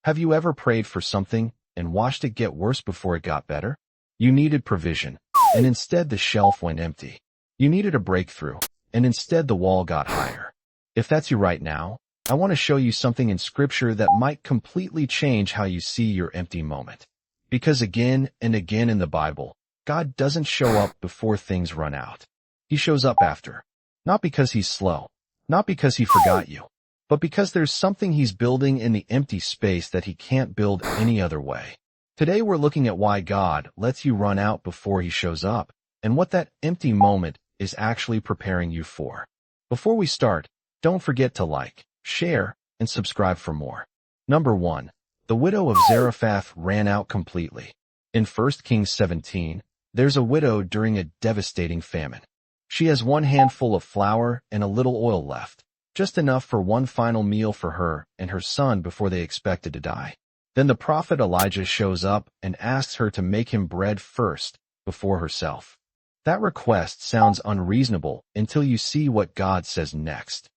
Have you ever prayed for something and watched it get worse before it got better? You needed provision, and instead the shelf went empty. You needed a breakthrough, and instead the wall got higher. If that's you right now, I want to show you something in Scripture that might completely change how you see your empty moment. Because again and again in the Bible, God doesn't show up before things run out. He shows up after. Not because he's slow, not because he forgot you, but because there's something he's building in the empty space that he can't build any other way. Today we're looking at why God lets you run out before he shows up, and what that empty moment is actually preparing you for. Before we start, don't forget to like, share, and subscribe for more. Number 1. The widow of Zarephath ran out completely. In 1 Kings 17, there's a widow during a devastating famine. She has one handful of flour and a little oil left, just enough for one final meal for her and her son before they expected to die. Then the prophet Elijah shows up and asks her to make him bread first, before herself. That request sounds unreasonable until you see what God says next.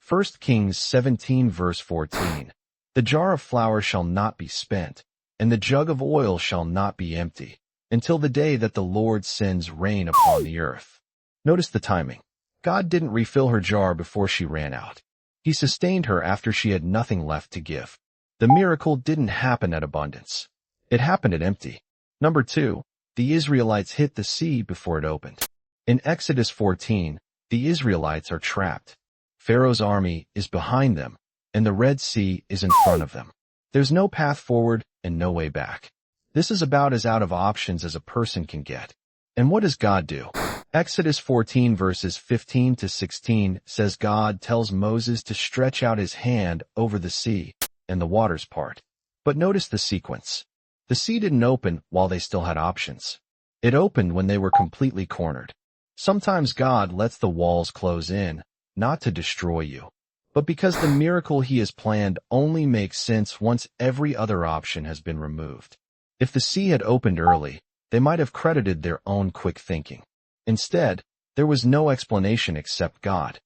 1 Kings 17 verse 14. The jar of flour shall not be spent, and the jug of oil shall not be empty, until the day that the Lord sends rain upon the earth. Notice the timing. God didn't refill her jar before she ran out. He sustained her after she had nothing left to give. The miracle didn't happen at abundance. It happened at empty. Number 2. The Israelites hit the sea before it opened. In Exodus 14, the Israelites are trapped. Pharaoh's army is behind them, and the Red Sea is in front of them. There's no path forward and no way back. This is about as out of options as a person can get. And what does God do? Exodus 14 verses 15 to 16 says God tells Moses to stretch out his hand over the sea, and the waters part. But notice the sequence. The sea didn't open while they still had options. It opened when they were completely cornered. Sometimes God lets the walls close in, not to destroy you, but because the miracle he has planned only makes sense once every other option has been removed. If the sea had opened early, they might have credited their own quick thinking. Instead, there was no explanation except God.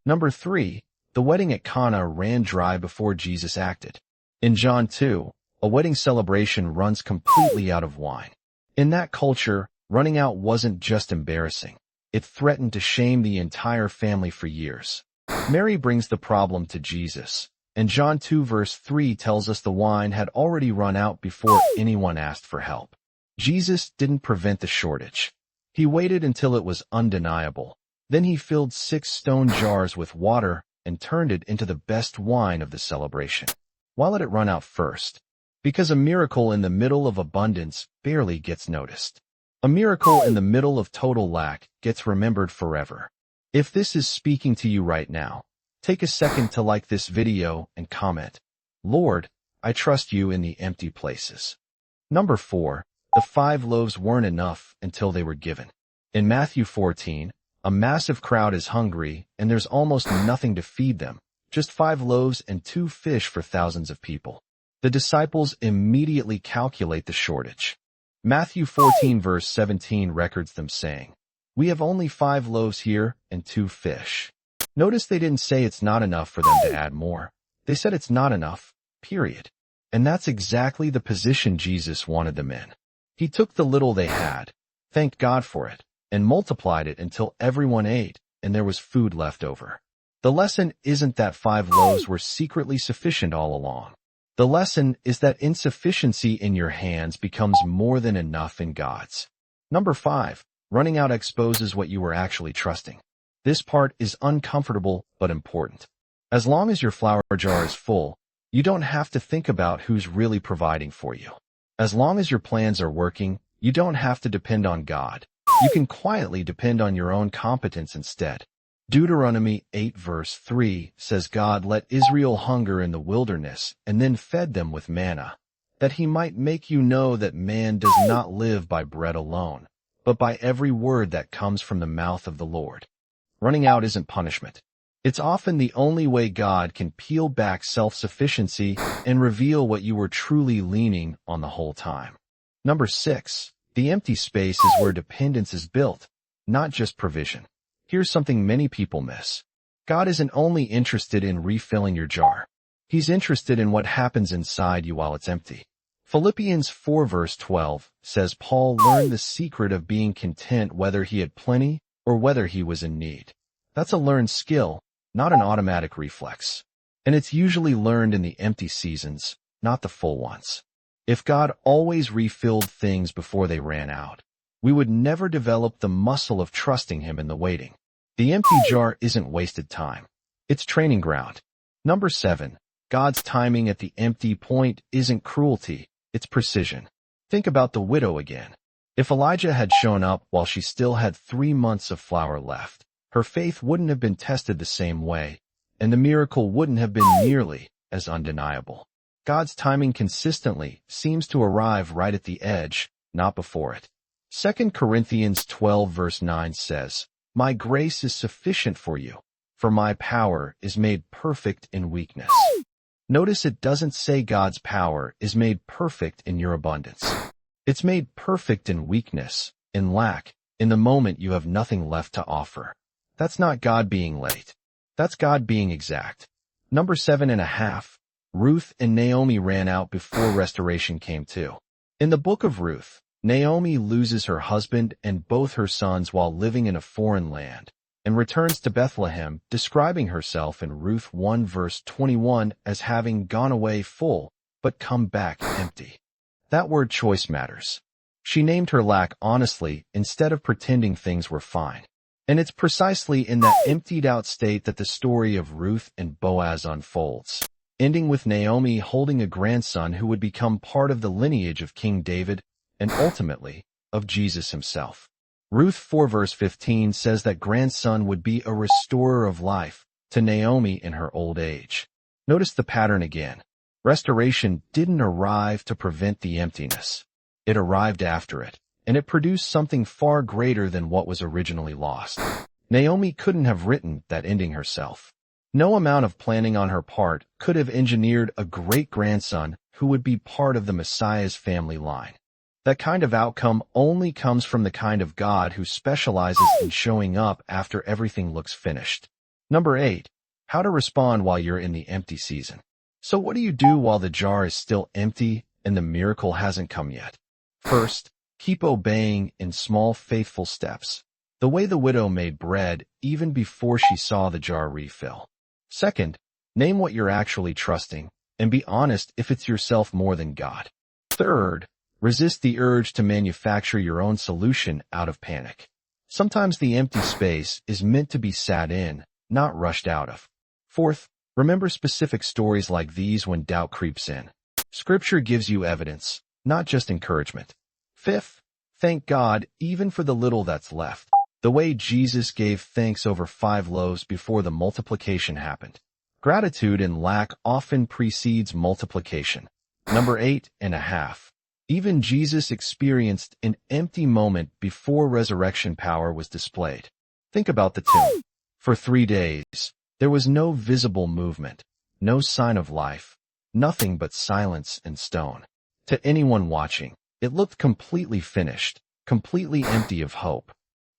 Number 3. The wedding at Cana ran dry before Jesus acted. In John 2, a wedding celebration runs completely out of wine. In that culture, running out wasn't just embarrassing. It threatened to shame the entire family for years. Mary brings the problem to Jesus, and John 2 verse 3 tells us the wine had already run out before anyone asked for help. Jesus didn't prevent the shortage. He waited until it was undeniable. Then he filled 6 stone jars with water and turned it into the best wine of the celebration. Why let it run out first? Because a miracle in the middle of abundance barely gets noticed. A miracle in the middle of total lack gets remembered forever. If this is speaking to you right now, take a second to like this video and comment, "Lord, I trust you in the empty places." Number 4. The 5 loaves weren't enough until they were given. In Matthew 14, a massive crowd is hungry and there's almost nothing to feed them, just 5 loaves and 2 fish for thousands of people. The disciples immediately calculate the shortage. Matthew 14 verse 17 records them saying, "We have only 5 loaves here and 2 fish." Notice they didn't say it's not enough for them to add more. They said it's not enough, period. And that's exactly the position Jesus wanted them in. He took the little they had, thanked God for it, and multiplied it until everyone ate and there was food left over. The lesson isn't that 5 loaves were secretly sufficient all along. The lesson is that insufficiency in your hands becomes more than enough in God's. Number 5. Running out exposes what you were actually trusting. This part is uncomfortable but important. As long as your flour jar is full, you don't have to think about who's really providing for you. As long as your plans are working, you don't have to depend on God. You can quietly depend on your own competence instead. Deuteronomy 8 verse 3 says God let Israel hunger in the wilderness and then fed them with manna, that he might make you know that man does not live by bread alone, but by every word that comes from the mouth of the Lord. Running out isn't punishment. It's often the only way God can peel back self-sufficiency and reveal what you were truly leaning on the whole time. Number 6. The empty space is where dependence is built, not just provision. Here's something many people miss. God isn't only interested in refilling your jar. He's interested in what happens inside you while it's empty. Philippians 4 verse 12 says Paul learned the secret of being content whether he had plenty or whether he was in need. That's a learned skill, not an automatic reflex. And it's usually learned in the empty seasons, not the full ones. If God always refilled things before they ran out, we would never develop the muscle of trusting Him in the waiting. The empty jar isn't wasted time. It's training ground. Number 7. God's timing at the empty point isn't cruelty, it's precision. Think about the widow again. If Elijah had shown up while she still had 3 months of flour left, her faith wouldn't have been tested the same way, and the miracle wouldn't have been nearly as undeniable. God's timing consistently seems to arrive right at the edge, not before it. 2 Corinthians 12 verse 9 says, "My grace is sufficient for you, for my power is made perfect in weakness." Notice it doesn't say God's power is made perfect in your abundance. It's made perfect in weakness, in lack, in the moment you have nothing left to offer. That's not God being late. That's God being exact. Number 7.5. Ruth and Naomi ran out before restoration came too. In the book of Ruth, Naomi loses her husband and both her sons while living in a foreign land, and returns to Bethlehem, describing herself in Ruth 1 verse 21 as having gone away full, but come back empty. That word choice matters. She named her lack honestly instead of pretending things were fine. And it's precisely in that emptied-out state that the story of Ruth and Boaz unfolds, ending with Naomi holding a grandson who would become part of the lineage of King David and ultimately of Jesus himself. Ruth 4 verse 15 says that grandson would be a restorer of life to Naomi in her old age. Notice the pattern again. Restoration didn't arrive to prevent the emptiness. It arrived after it, and it produced something far greater than what was originally lost. Naomi couldn't have written that ending herself. No amount of planning on her part could have engineered a great-grandson who would be part of the Messiah's family line. That kind of outcome only comes from the kind of God who specializes in showing up after everything looks finished. Number 8. How to respond while you're in the empty season. So what do you do while the jar is still empty and the miracle hasn't come yet? First, keep obeying in small faithful steps, the way the widow made bread even before she saw the jar refill. Second, name what you're actually trusting and be honest if it's yourself more than God. Third, resist the urge to manufacture your own solution out of panic. Sometimes the empty space is meant to be sat in, not rushed out of. Fourth, remember specific stories like these when doubt creeps in. Scripture gives you evidence, not just encouragement. Fifth, thank God even for the little that's left, the way Jesus gave thanks over 5 loaves before the multiplication happened. Gratitude in lack often precedes multiplication. Number 8.5. Even Jesus experienced an empty moment before resurrection power was displayed. Think about the tomb. For 3 days, there was no visible movement, no sign of life, nothing but silence and stone. To anyone watching, it looked completely finished, completely empty of hope.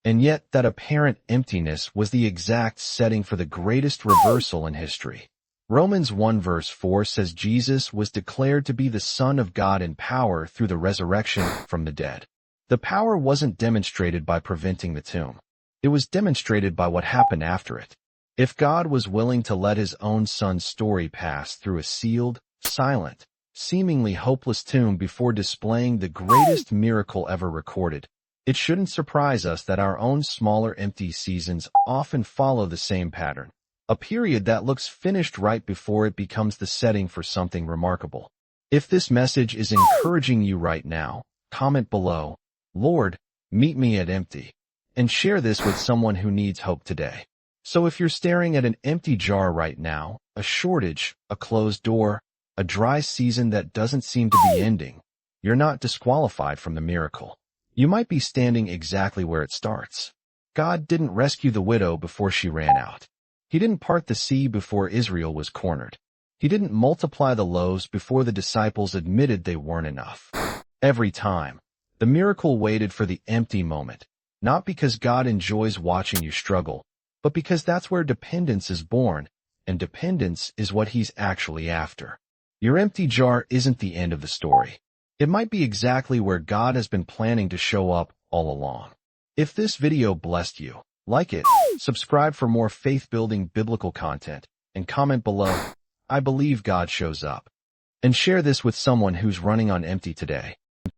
And yet that apparent emptiness was the exact setting for the greatest reversal in history. Romans 1 verse 4 says Jesus was declared to be the Son of God in power through the resurrection from the dead. The power wasn't demonstrated by preventing the tomb. It was demonstrated by what happened after it. If God was willing to let his own Son's story pass through a sealed, silent, seemingly hopeless tomb before displaying the greatest miracle ever recorded, it shouldn't surprise us that our own smaller empty seasons often follow the same pattern. A period that looks finished right before it becomes the setting for something remarkable. If this message is encouraging you right now, comment below, "Lord, meet me at empty," and share this with someone who needs hope today. So if you're staring at an empty jar right now, a shortage, a closed door, a dry season that doesn't seem to be ending, you're not disqualified from the miracle. You might be standing exactly where it starts. God didn't rescue the widow before she ran out. He didn't part the sea before Israel was cornered. He didn't multiply the loaves before the disciples admitted they weren't enough. Every time, the miracle waited for the empty moment, not because God enjoys watching you struggle, but because that's where dependence is born and dependence is what he's actually after. Your empty jar isn't the end of the story. It might be exactly where God has been planning to show up all along. If this video blessed you, like it, subscribe for more faith-building biblical content, and comment below, "I believe God shows up." And share this with someone who's running on empty today.